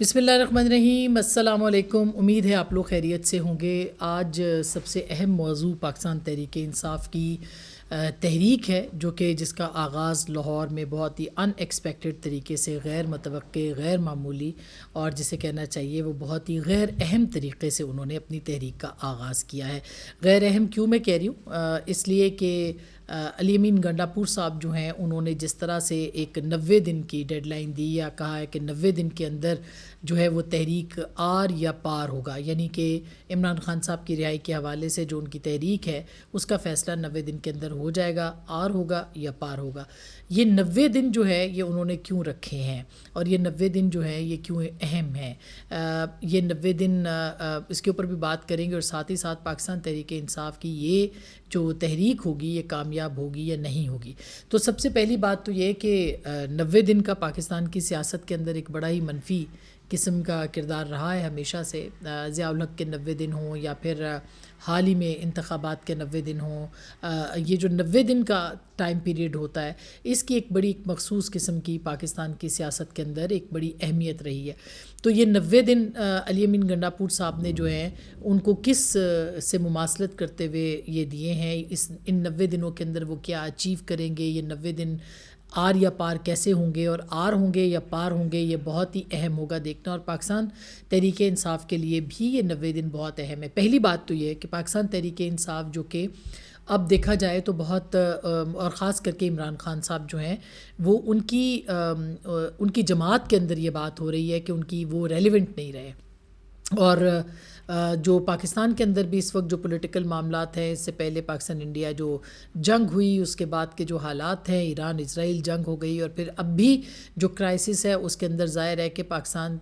بسم اللہ الرحمن الرحیم، السلام علیکم۔ امید ہے آپ لوگ خیریت سے ہوں گے۔ آج سب سے اہم موضوع پاکستان تحریک انصاف کی تحریک ہے، جو کہ جس کا آغاز لاہور میں بہت ہی ان ایکسپیکٹڈ طریقے سے، غیر متوقع، غیر معمولی، اور جسے کہنا چاہیے وہ بہت ہی غیر اہم طریقے سے انہوں نے اپنی تحریک کا آغاز کیا ہے۔ غیر اہم کیوں میں کہہ رہی ہوں؟ اس لیے کہ علی امین گنڈاپور صاحب جو ہیں، انہوں نے جس طرح سے ایک 90 دن کی ڈیڈ لائن دی، یا کہا ہے کہ 90 دن کے اندر جو ہے وہ تحریک آر یا پار ہوگا، یعنی کہ عمران خان صاحب کی رہائی کے حوالے سے جو ان کی تحریک ہے اس کا فیصلہ 90 دن کے اندر ہو جائے گا، آر ہوگا یا پار ہوگا۔ یہ 90 دن جو ہے یہ انہوں نے کیوں رکھے ہیں، اور یہ 90 دن جو ہے یہ کیوں اہم ہیں؟ یہ 90 دن اس کے اوپر بھی بات کریں گے، اور ساتھ ہی ساتھ پاکستان تحریک انصاف کی یہ جو تحریک ہوگی یہ کامیاب ہوگی یا نہیں ہوگی۔ تو سب سے پہلی بات تو یہ کہ 90 دن کا پاکستان کی سیاست کے اندر ایک بڑا ہی منفی قسم کا کردار رہا ہے ہمیشہ سے۔ ضیاء الحق کے 90 دن ہوں، یا پھر حال ہی میں انتخابات کے 90 دن ہوں، یہ جو 90 دن کا ٹائم پیریڈ ہوتا ہے، اس کی ایک بڑی مخصوص قسم کی پاکستان کی سیاست کے اندر ایک بڑی اہمیت رہی ہے۔ تو یہ 90 دن علی امین گنڈاپور صاحب نے جو ہیں ان کو کس سے مماثلت کرتے ہوئے یہ دیے ہیں، ان 90 دنوں کے اندر وہ کیا اچیو کریں گے، یہ 90 دن آر یا پار کیسے ہوں گے، اور آر ہوں گے یا پار ہوں گے، یہ بہت ہی اہم ہوگا دیکھنا۔ اور پاکستان تحریک انصاف کے لیے بھی یہ 90 دن بہت اہم ہے۔ پہلی بات تو یہ ہے کہ پاکستان تحریک انصاف جو کہ اب دیکھا جائے تو بہت، اور خاص کر کے عمران خان صاحب جو ہیں وہ ان کی جماعت کے اندر یہ بات ہو رہی ہے کہ ان کی وہ ریلیونٹ نہیں رہے، اور جو پاکستان کے اندر بھی اس وقت جو پولیٹیکل معاملات ہیں، اس سے پہلے پاکستان انڈیا جو جنگ ہوئی، اس کے بعد کے جو حالات ہیں، ایران اسرائیل جنگ ہو گئی، اور پھر اب بھی جو کرائسس ہے اس کے اندر ظاہر ہے کہ پاکستان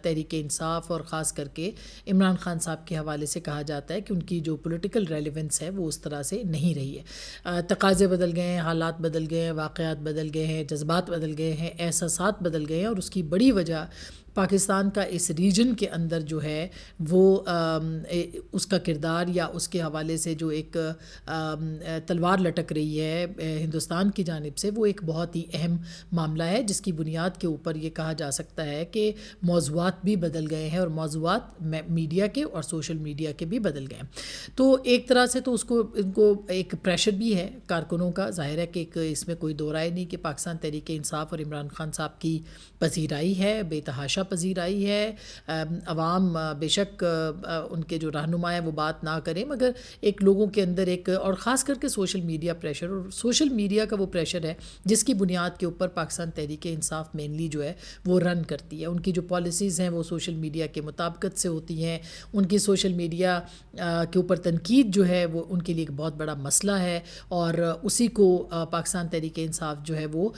تحریک انصاف اور خاص کر کے عمران خان صاحب کے حوالے سے کہا جاتا ہے کہ ان کی جو پولیٹیکل ریلیونس ہے وہ اس طرح سے نہیں رہی ہے۔ تقاضے بدل گئے ہیں، حالات بدل گئے ہیں، واقعات بدل گئے ہیں، جذبات بدل گئے ہیں، احساسات بدل گئے ہیں، اور اس کی بڑی وجہ پاکستان کا اس ریجن کے اندر جو ہے وہ اس کا کردار یا اس کے حوالے سے جو ایک تلوار لٹک رہی ہے ہندوستان کی جانب سے، وہ ایک بہت ہی اہم معاملہ ہے، جس کی بنیاد کے اوپر یہ کہا جا سکتا ہے کہ موضوعات بھی بدل گئے ہیں، اور موضوعات میڈیا کے اور سوشل میڈیا کے بھی بدل گئے ہیں۔ تو ایک طرح سے تو ان کو ایک پریشر بھی ہے کارکنوں کا، ظاہر ہے کہ اس میں کوئی دو رائے نہیں کہ پاکستان تحریک انصاف اور عمران خان صاحب کی پذیرائی ہے، بے تحاشا پذیرائی ہے۔ عوام بے شک ان کے جو رہنما ہیں وہ بات نہ کریں، مگر ایک لوگوں کے اندر ایک، اور خاص کر کے سوشل میڈیا پریشر، اور سوشل میڈیا کا وہ پریشر ہے جس کی بنیاد کے اوپر پاکستان تحریک انصاف مینلی جو ہے وہ رن کرتی ہے۔ ان کی جو پالیسیز ہیں وہ سوشل میڈیا کے مطابقت سے ہوتی ہیں، ان کی سوشل میڈیا کے اوپر تنقید جو ہے وہ ان کے لیے ایک بہت بڑا مسئلہ ہے، اور اسی کو پاکستان تحریک انصاف جو ہے وہ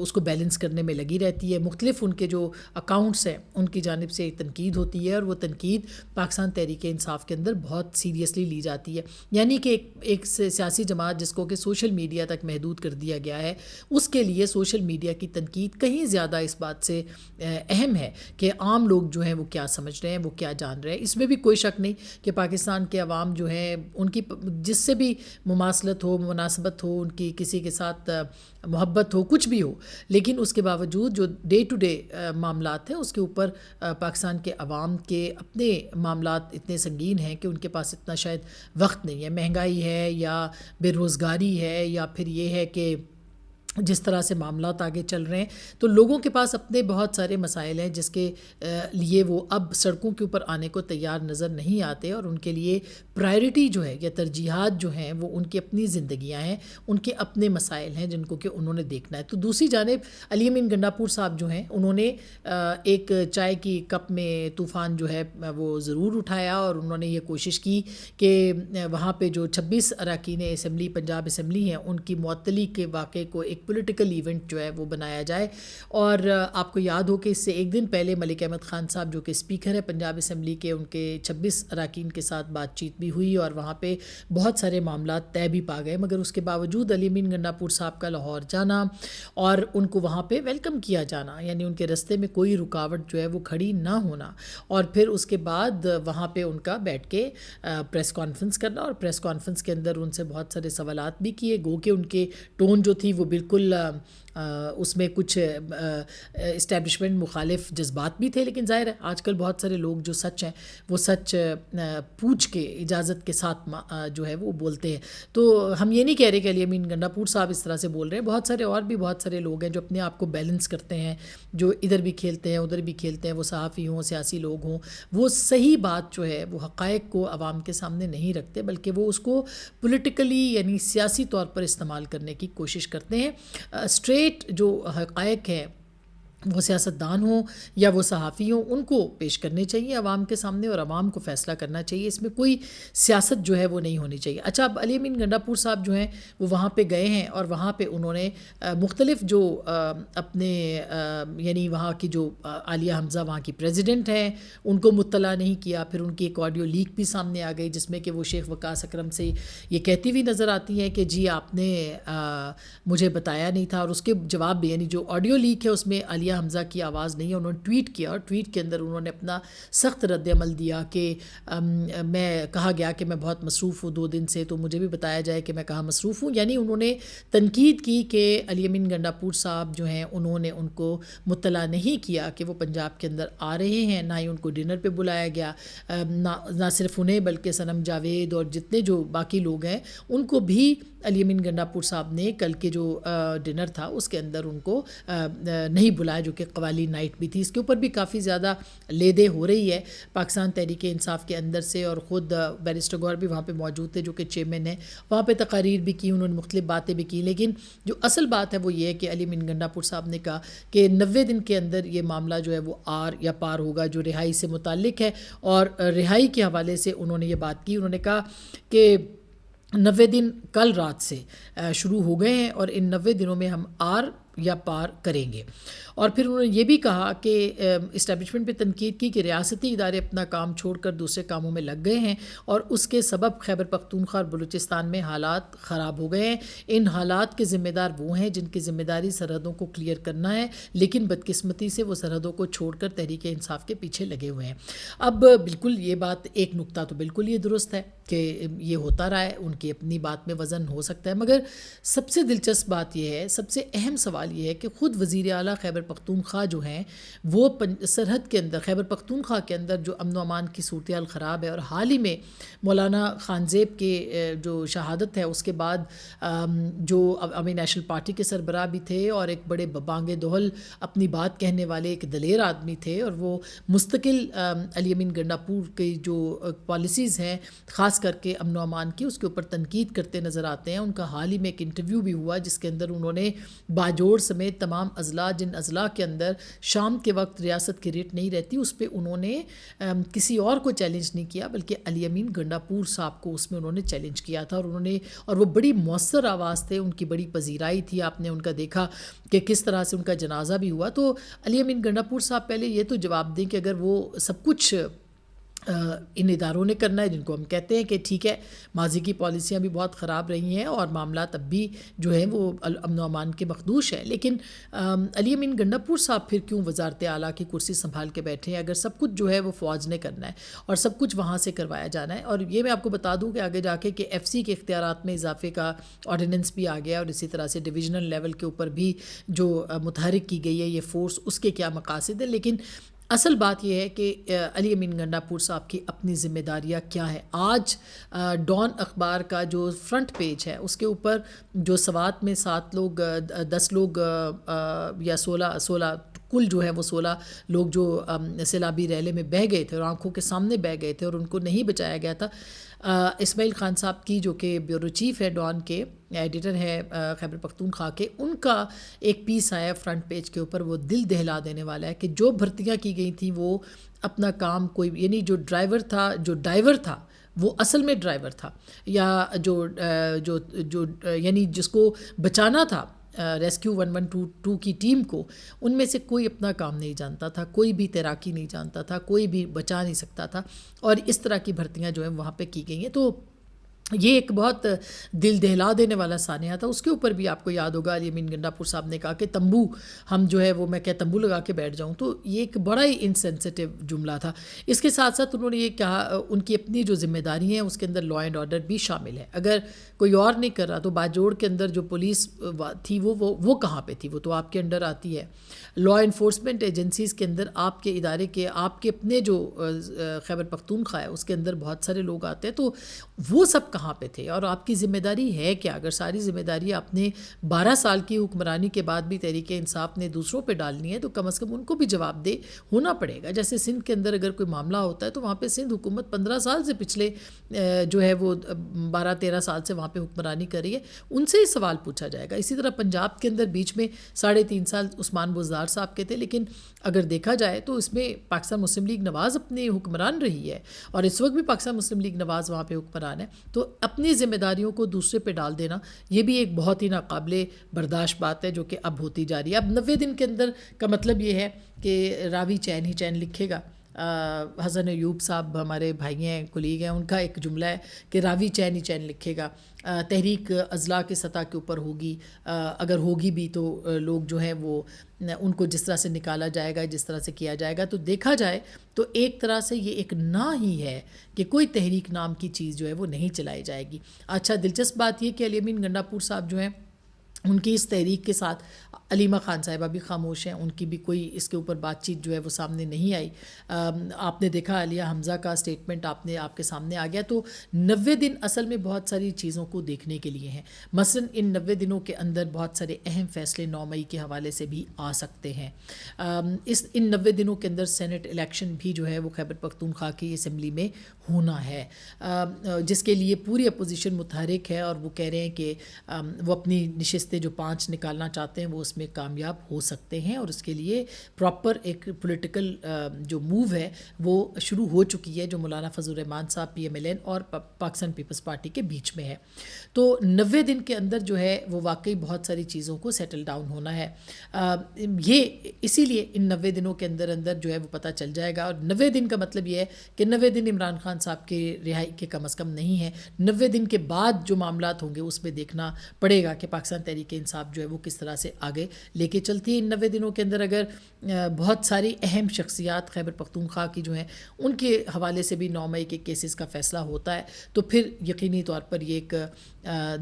اس کو بیلنس کرنے میں لگی رہتی ہے۔ مختلف ان کے جو اکاؤنٹس ہیں ان کی جانب سے تنقید ہوتی ہے، اور وہ تنقید پاکستان تحریک انصاف کے اندر بہت سیریسلی لی جاتی ہے، یعنی کہ ایک سیاسی جماعت جس کو کہ سوشل میڈیا تک محدود کر دیا گیا ہے، اس کے لیے سوشل میڈیا کی تنقید کہیں زیادہ اس بات سے اہم ہے کہ عام لوگ جو ہیں وہ کیا سمجھ رہے ہیں، وہ کیا جان رہے ہیں۔ اس میں بھی کوئی شک نہیں کہ پاکستان کے عوام جو ہیں ان کی جس سے بھی مماثلت ہو، مناسبت ہو، ان کی کسی کے ساتھ محبت ہو، کچھ بھی ہو، لیکن اس کے باوجود جو ڈے ٹو ڈے معاملات ہیں اس کے اوپر پاکستان کے عوام کے اپنے معاملات اتنے سنگین ہیں کہ ان کے پاس اتنا شاید وقت نہیں ہے۔ مہنگائی ہے، یا بے روزگاری ہے، یا پھر یہ ہے کہ جس طرح سے معاملات آگے چل رہے ہیں، تو لوگوں کے پاس اپنے بہت سارے مسائل ہیں جس کے لیے وہ اب سڑکوں کے اوپر آنے کو تیار نظر نہیں آتے، اور ان کے لیے پرائرٹی جو ہے یا ترجیحات جو ہیں وہ ان کی اپنی زندگیاں ہیں، ان کے اپنے مسائل ہیں جن کو کہ انہوں نے دیکھنا ہے۔ تو دوسری جانب علی امین گنڈاپور صاحب جو ہیں انہوں نے ایک چائے کی کپ میں طوفان جو ہے وہ ضرور اٹھایا، اور انہوں نے یہ کوشش کی کہ وہاں پہ جو 26 اراکین اسمبلی پنجاب اسمبلی ہیں ان کی معطلی کے واقعے کو ایک پولیٹیکل ایونٹ جو ہے وہ بنایا جائے۔ اور آپ کو یاد ہو کہ اس سے ایک دن پہلے ملک احمد خان صاحب جو کہ اسپیکر ہے پنجاب اسمبلی کے، ان کے 26 اراکین کے ساتھ بات چیت بھی ہوئی، اور وہاں پہ بہت سارے معاملات طے بھی پا گئے، مگر اس کے باوجود علی امین گنڈاپور صاحب کا لاہور جانا اور ان کو وہاں پہ ویلکم کیا جانا، یعنی ان کے رستے میں کوئی رکاوٹ جو ہے وہ کھڑی نہ ہونا، اور پھر اس کے بعد وہاں پہ ان کا بیٹھ کے پریس کانفرنس کرنا، اور پریس کانفرنس کے اندر ان سے بہت سارے سوالات بھی کیے، گو کہ ان کے ٹون جو تھی وہ بالکل اس میں کچھ اسٹیبلشمنٹ مخالف جذبات بھی تھے، لیکن ظاہر ہے آج کل بہت سارے لوگ جو سچ ہیں وہ سچ پوچھ کے اجازت کے ساتھ جو ہے وہ بولتے ہیں. تو ہم یہ نہیں کہہ رہے کہ علی امین گنڈا پور صاحب اس طرح سے بول رہے ہیں، بہت سارے اور بھی بہت سارے لوگ ہیں جو اپنے آپ کو بیلنس کرتے ہیں، جو ادھر بھی کھیلتے ہیں ادھر بھی کھیلتے ہیں، وہ صحافی ہوں، سیاسی لوگ ہوں، وہ صحیح بات جو ہے وہ حقائق کو عوام کے سامنے نہیں رکھتے، بلکہ وہ اس کو پولیٹیکلی یعنی سیاسی طور پر استعمال کرنے کی کوشش کرتے ہیں. اسٹریٹ جو حقائق ہیں وہ سیاستدان ہوں یا وہ صحافی ہوں ان کو پیش کرنے چاہیے عوام کے سامنے، اور عوام کو فیصلہ کرنا چاہیے، اس میں کوئی سیاست جو ہے وہ نہیں ہونی چاہیے. اچھا، اب علی امین گنڈا پور صاحب جو ہیں وہ وہاں پہ گئے ہیں اور وہاں پہ انہوں نے مختلف جو اپنے یعنی وہاں کی جو عالیہ حمزہ وہاں کی پریزیڈنٹ ہیں ان کو مطلع نہیں کیا. پھر ان کی ایک آڈیو لیک بھی سامنے آ گئی جس میں کہ وہ شیخ وقاص اکرم سے یہ کہتی ہوئی نظر آتی ہیں کہ جی آپ نے مجھے بتایا نہیں تھا، اور اس کے جواب بھی یعنی جو آڈیو لیک ہے اس میں عالیہ حمزہ کی آواز نہیں ہے. انہوں نے ٹویٹ کیا اور ٹویٹ کے اندر انہوں نے اپنا سخت رد عمل دیا کہ میں کہا گیا کہ میں بہت مصروف ہوں 2 دن سے، تو مجھے بھی بتایا جائے کہ میں کہاں مصروف ہوں. یعنی انہوں نے تنقید کی کہ علی امین گنڈا پور صاحب جو ہیں انہوں نے ان کو مطلع نہیں کیا کہ وہ پنجاب کے اندر آ رہے ہیں، نہ ہی ان کو ڈنر پہ بلایا گیا، نہ صرف انہیں بلکہ صنم جاوید اور جتنے جو باقی لوگ ہیں ان کو بھی علی امین گنڈا پور صاحب نے کل کے جو ڈنر تھا اس کے اندر ان کو نہیں بلایا، جو کہ قوالی نائٹ بھی تھی. اس کے اوپر بھی کافی زیادہ لیدے ہو رہی ہے پاکستان تحریک انصاف کے اندر سے، اور خود بیرسٹر گور بھی وہاں پہ موجود تھے جو کہ چیئرمین ہیں، وہاں پہ تقاریر بھی کی، انہوں نے مختلف باتیں بھی کی. لیکن جو اصل بات ہے وہ یہ ہے کہ علی امین گنڈا پور صاحب نے کہا کہ 90 دن کے اندر یہ معاملہ جو ہے وہ آر یا پار ہوگا جو رہائی سے متعلق ہے. اور رہائی کے حوالے سے انہوں نے یہ بات کی، انہوں نے کہا کہ 90 دن کل رات سے شروع ہو گئے ہیں اور ان 90 دنوں میں ہم آر یا پار کریں گے. اور پھر انہوں نے یہ بھی کہا کہ اسٹیبلشمنٹ پہ تنقید کی کہ ریاستی ادارے اپنا کام چھوڑ کر دوسرے کاموں میں لگ گئے ہیں اور اس کے سبب خیبر پختونخوا اور بلوچستان میں حالات خراب ہو گئے ہیں. ان حالات کے ذمہ دار وہ ہیں جن کی ذمہ داری سرحدوں کو کلیئر کرنا ہے، لیکن بدقسمتی سے وہ سرحدوں کو چھوڑ کر تحریک انصاف کے پیچھے لگے ہوئے ہیں. اب بالکل یہ بات ایک نقطہ تو بالکل یہ درست ہے کہ یہ ہوتا رہا ہے، ان کی اپنی بات میں وزن ہو سکتا ہے، مگر سب سے دلچسپ بات یہ ہے، سب سے اہم سوال یہ ہے کہ خود وزیر اعلیٰ خیبر پختونخوا جو ہیں وہ سرحد کے اندر خیبر پختونخوا کے اندر جو امن و امان کی صورتحال خراب ہے، اور حال ہی میں مولانا خانزیب کے جو شہادت ہے اس کے بعد جو عوامی نیشنل پارٹی کے سربراہ بھی تھے اور ایک بڑے ببانگ دہل اپنی بات کہنے والے ایک دلیر آدمی تھے، اور وہ مستقل علی امین گنڈا پور کی جو پالیسیز ہیں خاص کر کے امن و امان کی اس کے اوپر تنقید کرتے نظر آتے ہیں. ان کا حال ہی میں ایک انٹرویو بھی ہوا جس کے اندر انہوں نے باجوڑ سمیت تمام اضلاع جن اضلاع کے اندر شام کے وقت ریاست کی ریٹ نہیں رہتی اس پہ انہوں نے کسی اور کو چیلنج نہیں کیا بلکہ علی امین گنڈا پور صاحب کو اس میں انہوں نے چیلنج کیا تھا. اور وہ بڑی مؤثر آواز تھے، ان کی بڑی پذیرائی تھی، آپ نے ان کا دیکھا کہ کس طرح سے ان کا جنازہ بھی ہوا. تو علی امین گنڈا پور صاحب پہلے یہ تو جواب دیں کہ اگر وہ سب کچھ ان اداروں نے کرنا ہے جن کو ہم کہتے ہیں کہ ٹھیک ہے ماضی کی پالیسیاں بھی بہت خراب رہی ہیں اور معاملات اب بھی جو ہیں وہ امن و امان کے مخدوش ہیں، لیکن علی امین گنڈا پور صاحب پھر کیوں وزارت اعلیٰ کی کرسی سنبھال کے بیٹھے ہیں اگر سب کچھ جو ہے وہ فوج نے کرنا ہے اور سب کچھ وہاں سے کروایا جانا ہے. اور یہ میں آپ کو بتا دوں کہ آگے جا کے کہ ایف سی کے اختیارات میں اضافے کا آرڈیننس بھی آ گیا اور اسی طرح سے ڈویژنل لیول کے اوپر بھی جو متحرک کی گئی ہے یہ فورس، اس کے کیا مقاصد ہیں. لیکن اصل بات یہ ہے کہ علی امین گنڈا پور صاحب کی اپنی ذمہ داریاں کیا ہے. آج ڈان اخبار کا جو فرنٹ پیج ہے اس کے اوپر جو سوات میں 7 لوگ 10 لوگ یا 16 کل جو ہے وہ 16 لوگ جو سیلابی ریلے میں بہہ گئے تھے اور آنکھوں کے سامنے بہہ گئے تھے اور ان کو نہیں بچایا گیا تھا. اسماعیل خان صاحب کی جو کہ بیورو چیف ہے ڈان کے، ایڈیٹر ہے خیبر پختونخوا کے، ان کا ایک پیس آیا فرنٹ پیج کے اوپر، وہ دل دہلا دینے والا ہے کہ جو بھرتیاں کی گئی تھیں وہ اپنا کام کوئی یعنی جو ڈائیور تھا وہ اصل میں ڈرائیور تھا، یا جو یعنی جس کو بچانا تھا ریسکیو 1122 کی ٹیم کو، ان میں سے کوئی اپنا کام نہیں جانتا تھا، کوئی بھی تیراکی نہیں جانتا تھا، کوئی بھی بچا نہیں سکتا تھا، اور اس طرح کی بھرتیاں جو ہیں وہاں پہ کی گئی ہیں. تو یہ ایک بہت دل دہلا دینے والا سانحہ تھا. اس کے اوپر بھی آپ کو یاد ہوگا علی امین گنڈا پور صاحب نے کہا کہ تمبو ہم جو ہے وہ میں کیا تمبو لگا کے بیٹھ جاؤں. تو یہ ایک بڑا ہی انسینسٹیو جملہ تھا. اس کے ساتھ ساتھ انہوں نے یہ کہا ان کی اپنی جو ذمہ داری ہیں اس کے اندر لا اینڈ آرڈر بھی شامل ہے. اگر کوئی اور نہیں کر رہا تو باجوڑ کے اندر جو پولیس تھی وہ کہاں پہ تھی؟ وہ تو آپ کے انڈر آتی ہے. لا انفورسمنٹ ایجنسیز کے اندر آپ کے ادارے کے آپ کے اپنے جو خیبر پختونخوا ہے اس کے اندر بہت سارے لوگ آتے ہیں. تو وہ سب کہاں پہ تھے اور آپ کی ذمہ داری ہے کیا؟ اگر ساری ذمہ داری آپ نے 12 سال کی حکمرانی کے بعد بھی تحریک انصاف نے دوسروں پہ ڈالنی ہے تو کم از کم ان کو بھی جواب دہ ہونا پڑے گا. جیسے سندھ کے اندر اگر کوئی معاملہ ہوتا ہے تو وہاں پہ سندھ حکومت 15 سال سے پچھلے جو ہے وہ 12-13 سال سے وہاں پہ حکمرانی کر رہی ہے, ان سے ہی سوال پوچھا جائے گا. اسی طرح پنجاب کے اندر بیچ میں 3.5 سال عثمان بزدار صاحب کے تھے, لیکن اگر دیکھا جائے تو اس میں پاکستان مسلم لیگ نواز اپنے حکمران رہی ہے اور اس وقت بھی پاکستان مسلم لیگ نواز وہاں پہ حکمران ہے. تو اپنی ذمہ داریوں کو دوسرے پہ ڈال دینا یہ بھی ایک بہت ہی ناقابل برداشت بات ہے جو کہ اب ہوتی جا رہی ہے. اب 90 دن کے اندر کا مطلب یہ ہے کہ راوی چین ہی چین لکھے گا. حسن ایوب صاحب ہمارے بھائی ہیں, کولیگ ہیں, ان کا ایک جملہ ہے کہ راوی چین ہی چین لکھے گا. تحریک اضلاع کی سطح کے اوپر ہوگی, اگر ہوگی بھی تو لوگ جو ہیں وہ ان کو جس طرح سے نکالا جائے گا, جس طرح سے کیا جائے گا. تو دیکھا جائے تو ایک طرح سے یہ ایک نہ ہی ہے کہ کوئی تحریک نام کی چیز جو ہے وہ نہیں چلائی جائے گی. اچھا دلچسپ بات یہ کہ علی امین گنڈا پور صاحب جو ہیں ان کی اس تحریک کے ساتھ علیمہ خان صاحبہ بھی خاموش ہیں, ان کی بھی کوئی اس کے اوپر بات چیت جو ہے وہ سامنے نہیں آئی. آپ نے دیکھا علیہ حمزہ کا اسٹیٹمنٹ آپ کے سامنے آ گیا. تو 90 دن اصل میں بہت ساری چیزوں کو دیکھنے کے لیے ہیں. مثلا ان 90 دنوں کے اندر بہت سارے اہم فیصلے 9 مئی کے حوالے سے بھی آ سکتے ہیں. ان 90 دنوں کے اندر سینٹ الیکشن بھی جو ہے وہ خیبر پختونخوا کی اسمبلی میں ہونا ہے, جس کے لیے پوری اپوزیشن متحرک ہے اور وہ کہہ رہے ہیں کہ وہ اپنی نشستیں جو 5 نکالنا چاہتے ہیں وہ اس میں کامیاب ہو سکتے ہیں, اور اس کے لیے پراپر ایک پولیٹیکل جو موو ہے وہ شروع ہو چکی ہے جو مولانا فضل الرحمان صاحب PMLN اور پاکستان پیپلز پارٹی کے بیچ میں ہے. تو 90 دن کے اندر جو ہے وہ واقعی بہت ساری چیزوں کو سیٹل ڈاؤن ہونا ہے. یہ اسی لیے ان 90 دنوں کے اندر جو ہے وہ پتہ چل جائے گا. اور 90 دن کا مطلب یہ ہے کہ 90 دن عمران خان صاحب کے رہائی کے کم از کم نہیں ہے. 90 دن کے بعد جو معاملات ہوں گے اس میں دیکھنا پڑے گا کہ پاکستان تحریک انصاف جو ہے وہ کس طرح سے آگے لے کے چلتی ہے. ان 90 دنوں کے اندر اگر بہت ساری اہم شخصیات خیبر پختونخوا کی جو ہیں ان کے حوالے سے بھی 9 مئی کے کیسز کا فیصلہ ہوتا ہے تو پھر یقینی طور پر یہ ایک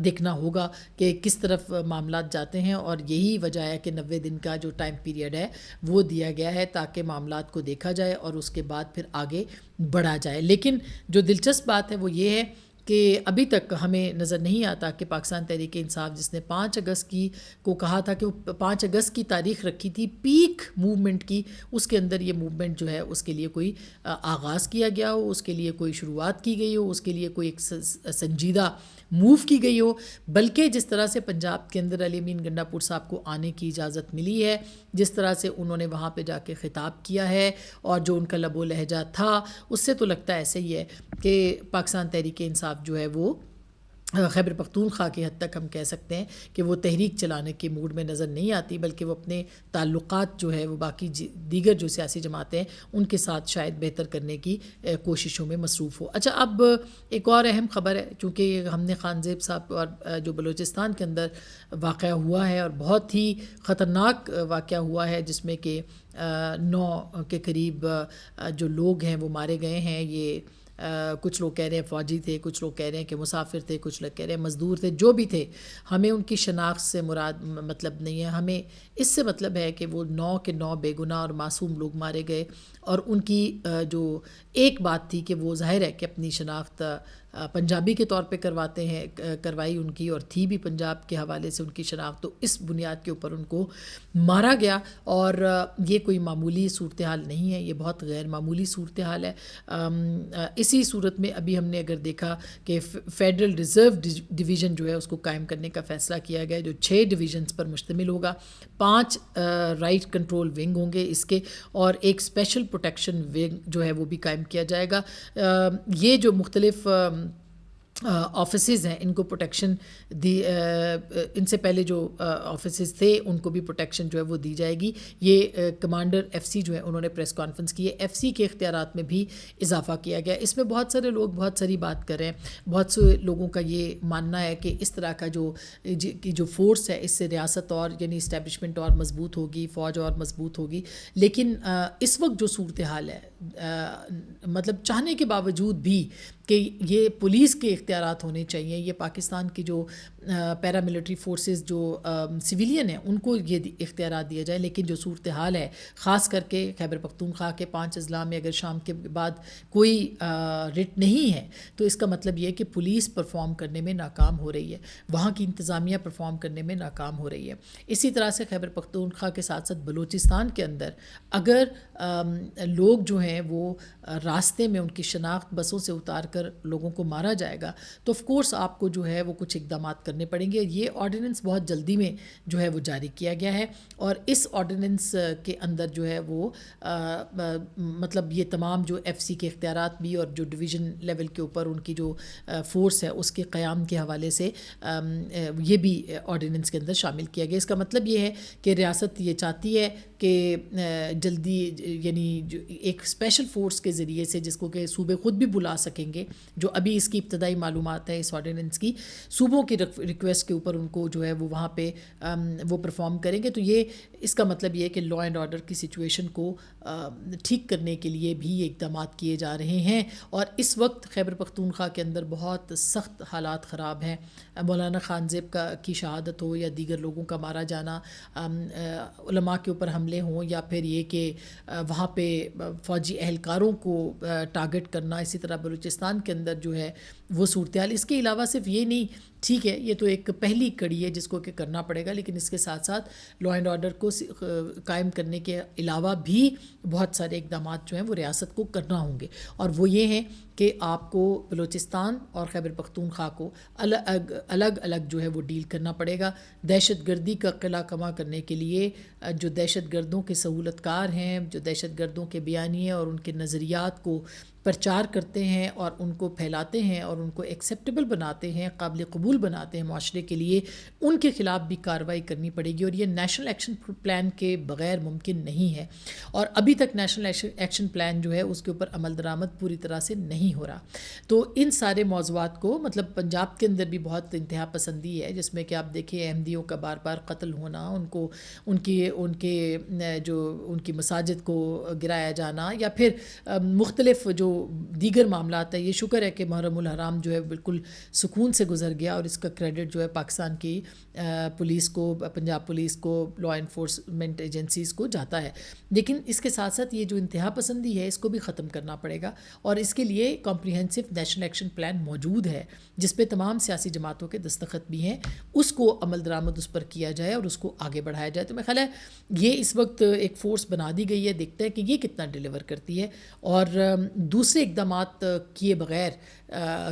دیکھنا ہوگا کہ کس طرف معاملات جاتے ہیں. اور یہی وجہ ہے کہ 90 دن کا جو ٹائم پیریڈ ہے وہ دیا گیا ہے تاکہ معاملات کو دیکھا جائے اور اس کے بعد پھر آگے بڑھا جائے. لیکن جو دلچسپ بات ہے وہ یہ ہے کہ ابھی تک ہمیں نظر نہیں آتا کہ پاکستان تحریک انصاف جس نے 5 اگست کی کو کہا تھا کہ وہ 5 اگست کی تاریخ رکھی تھی پیک موومنٹ کی, اس کے اندر یہ موومنٹ جو ہے اس کے لیے کوئی آغاز کیا گیا ہو, اس کے لیے کوئی شروعات کی گئی ہو, اس کے لیے کوئی ایک سنجیدہ موو کی گئی ہو. بلکہ جس طرح سے پنجاب کے اندر علی امین گنڈا پور صاحب کو آنے کی اجازت ملی ہے, جس طرح سے انہوں نے وہاں پہ جا کے خطاب کیا ہے اور جو ان کا لب و لہجہ تھا, اس سے تو لگتا ہے ایسے ہی ہے کہ پاکستان تحریک انصاف جو ہے وہ خیبر پختونخوا کی حد تک ہم کہہ سکتے ہیں کہ وہ تحریک چلانے کے موڈ میں نظر نہیں آتی, بلکہ وہ اپنے تعلقات جو ہے وہ باقی دیگر جو سیاسی جماعتیں ہیں ان کے ساتھ شاید بہتر کرنے کی کوششوں میں مصروف ہو. اچھا اب ایک اور اہم خبر ہے, چونکہ ہم نے خان زیب صاحب اور جو بلوچستان کے اندر واقعہ ہوا ہے اور بہت ہی خطرناک واقعہ ہوا ہے جس میں کہ 9 کے قریب جو لوگ ہیں وہ مارے گئے ہیں. یہ کچھ لوگ کہہ رہے ہیں فوجی تھے, کچھ لوگ کہہ رہے ہیں کہ مسافر تھے, کچھ لوگ کہہ رہے ہیں مزدور تھے, جو بھی تھے ہمیں ان کی شناخت سے مراد مطلب نہیں ہے. ہمیں اس سے مطلب ہے کہ وہ 9 کے 9 بے گناہ اور معصوم لوگ مارے گئے, اور ان کی جو ایک بات تھی کہ وہ ظاہر ہے کہ اپنی شناخت پنجابی کے طور پہ کروائی ان کی, اور تھی بھی پنجاب کے حوالے سے ان کی شناخت, تو اس بنیاد کے اوپر ان کو مارا گیا. اور یہ کوئی معمولی صورتحال نہیں ہے, یہ بہت غیر معمولی صورتحال ہے. اسی صورت میں ابھی ہم نے اگر دیکھا کہ فیڈرل ریزرو ڈویژن جو ہے اس کو قائم کرنے کا فیصلہ کیا گیا جو 6 ڈویژنز پر مشتمل ہوگا, 5 رائٹ کنٹرول ونگ ہوں گے اس کے, اور ایک اسپیشل پروٹیکشن ونگ جو ہے وہ بھی قائم کیا جائے گا. یہ جو مختلف آفیسز ہیں ان کو پروٹیکشن دی، ان سے پہلے جو آفیسز تھے ان کو بھی پروٹیکشن جو ہے وہ دی جائے گی. یہ کمانڈر ایف سی جو ہے انہوں نے پریس کانفرنس کی ہے. ایف سی کے اختیارات میں بھی اضافہ کیا گیا. اس میں بہت سارے لوگ بہت ساری بات کر رہے ہیں. بہت سے لوگوں کا یہ ماننا ہے کہ اس طرح کا جو فورس ہے اس سے ریاست اور یعنی اسٹیبلشمنٹ اور مضبوط ہوگی، فوج اور مضبوط ہوگی. لیکن اس وقت جو صورتحال ہے، مطلب چاہنے کے باوجود بھی کہ یہ پولیس کے اختیارات ہونے چاہیے، یہ پاکستان کی جو پیراملٹری فورسز جو سویلین ہیں ان کو یہ اختیارات دیا جائے. لیکن جو صورتحال ہے خاص کر کے خیبر پختونخوا کے 5 اضلاع میں اگر شام کے بعد کوئی رٹ نہیں ہے تو اس کا مطلب یہ ہے کہ پولیس پرفارم کرنے میں ناکام ہو رہی ہے، وہاں کی انتظامیہ پرفارم کرنے میں ناکام ہو رہی ہے. اسی طرح سے خیبر پختونخوا کے ساتھ ساتھ بلوچستان کے اندر اگر لوگ جو ہیں وہ راستے میں ان کی شناخت بسوں سے اتار کر لوگوں کو مارا جائے گا تو آف کورس آپ کو جو ہے وہ کچھ اقدامات کرنے پڑیں گے. یہ آرڈیننس بہت جلدی میں جو ہے وہ جاری کیا گیا ہے اور اس آرڈیننس کے اندر جو ہے وہ مطلب یہ تمام جو ایف سی کے اختیارات بھی اور جو ڈویژن لیول کے اوپر ان کی جو فورس ہے اس کے قیام کے حوالے سے یہ بھی آرڈیننس کے اندر شامل کیا گیا. اس کا مطلب یہ ہے کہ ریاست یہ چاہتی ہے کہ جلدی یعنی جو ایک اسپیشل فورس کے ذریعے سے جس کو کہ صوبے خود بھی بلا سکیں گے، جو ابھی اس کی ابتدائی معلومات ہے اس آرڈیننس کی، صوبوں کی ریکویسٹ کے اوپر ان کو جو ہے وہ وہاں پہ وہ پرفارم کریں گے. تو یہ اس کا مطلب یہ ہے کہ لا اینڈ آرڈر کی سچویشن کو ٹھیک کرنے کے لیے بھی اقدامات کیے جا رہے ہیں. اور اس وقت خیبر پختونخوا کے اندر بہت سخت حالات خراب ہیں. مولانا خانزیب کی شہادت ہو یا دیگر لوگوں کا مارا جانا، علماء کے اوپر حملے ہوں یا پھر یہ کہ وہاں پہ فوجی اہلکاروں کو ٹارگٹ کرنا، اسی طرح بلوچستان کے اندر جو ہے وہ صورتحال. اس کے علاوہ صرف یہ نہیں، ٹھیک ہے یہ تو ایک پہلی کڑی ہے جس کو کہ کرنا پڑے گا، لیکن اس کے ساتھ ساتھ لا اینڈ آرڈر کو قائم کرنے کے علاوہ بھی بہت سارے اقدامات جو ہیں وہ ریاست کو کرنا ہوں گے. اور وہ یہ ہیں کہ آپ کو بلوچستان اور خیبر پختونخوا کو الگ الگ جو ہے وہ ڈیل کرنا پڑے گا. دہشت گردی کا قلعہ کما کرنے کے لیے جو دہشت گردوں کے سہولت کار ہیں، جو دہشت گردوں کے بیانیے اور ان کے نظریات کو پرچار کرتے ہیں اور ان کو پھیلاتے ہیں اور ان کو ایکسیپٹیبل بناتے ہیں، قابل قبول بناتے ہیں معاشرے کے لیے، ان کے خلاف بھی کارروائی کرنی پڑے گی. اور یہ نیشنل ایکشن پلان کے بغیر ممکن نہیں ہے. اور ابھی تک نیشنل ایکشن پلان جو ہے اس کے اوپر عمل درآمد پوری طرح سے نہیں ہو رہا. تو ان سارے موضوعات کو مطلب پنجاب کے اندر بھی بہت انتہا پسندی ہے، جس میں کہ آپ دیکھیں احمدیوں کا بار بار قتل ہونا، ان کی مساجد کو گرایا جانا، یا پھر مختلف جو دیگر معاملات ہیں. یہ شکر ہے کہ محرم الحرام جو ہے بالکل سکون سے گزر گیا اور اس کا کریڈٹ جو ہے پاکستان کی پولیس کو، پنجاب پولیس کو، لا انفورسمنٹ ایجنسیز کو جاتا ہے. لیکن اس کے ساتھ ساتھ یہ جو انتہا پسندی ہے اس کو بھی ختم کرنا پڑے گا اور اس کے لیے کمپریہنسو نیشنل ایکشن پلان موجود ہے جس پہ تمام سیاسی جماعتوں کے دستخط بھی ہیں. اس کو عمل درآمد اس پر کیا جائے اور اس کو آگے بڑھایا جائے. تو میرا خیال ہے یہ اس وقت ایک فورس بنا دی گئی ہے، دیکھتے ہیں کہ یہ کتنا ڈیلیور کرتی ہے. اور دوسرے اقدامات کیے بغیر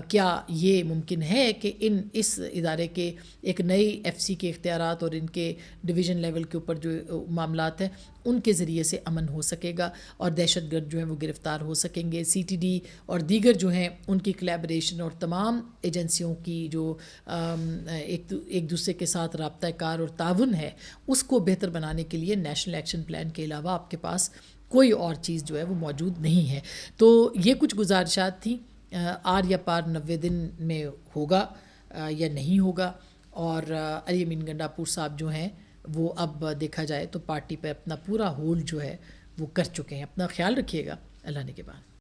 کیا یہ ممکن ہے کہ اس ادارے کے ایک نئی ایف سی کے اختیارات اور ان کے ڈویژن لیول کے اوپر جو معاملات ہیں ان کے ذریعے سے امن ہو سکے گا اور دہشت گرد جو ہیں وہ گرفتار ہو سکیں گے. سی ٹی ڈی اور دیگر جو ہیں ان کی کلیبریشن اور تمام ایجنسیوں کی جو ایک دوسرے کے ساتھ رابطہ کار اور تعاون ہے اس کو بہتر بنانے کے لیے نیشنل ایکشن پلان کے علاوہ آپ کے پاس کوئی اور چیز جو ہے وہ موجود نہیں ہے. تو یہ کچھ گزارشات تھیں. آر یا پار 90 دن میں ہوگا یا نہیں ہوگا. اور علی امین گنڈاپور صاحب جو ہیں وہ اب دیکھا جائے تو پارٹی پہ اپنا پورا ہولڈ جو ہے وہ کر چکے ہیں. اپنا خیال رکھیے گا. اللہ نے کے بعد.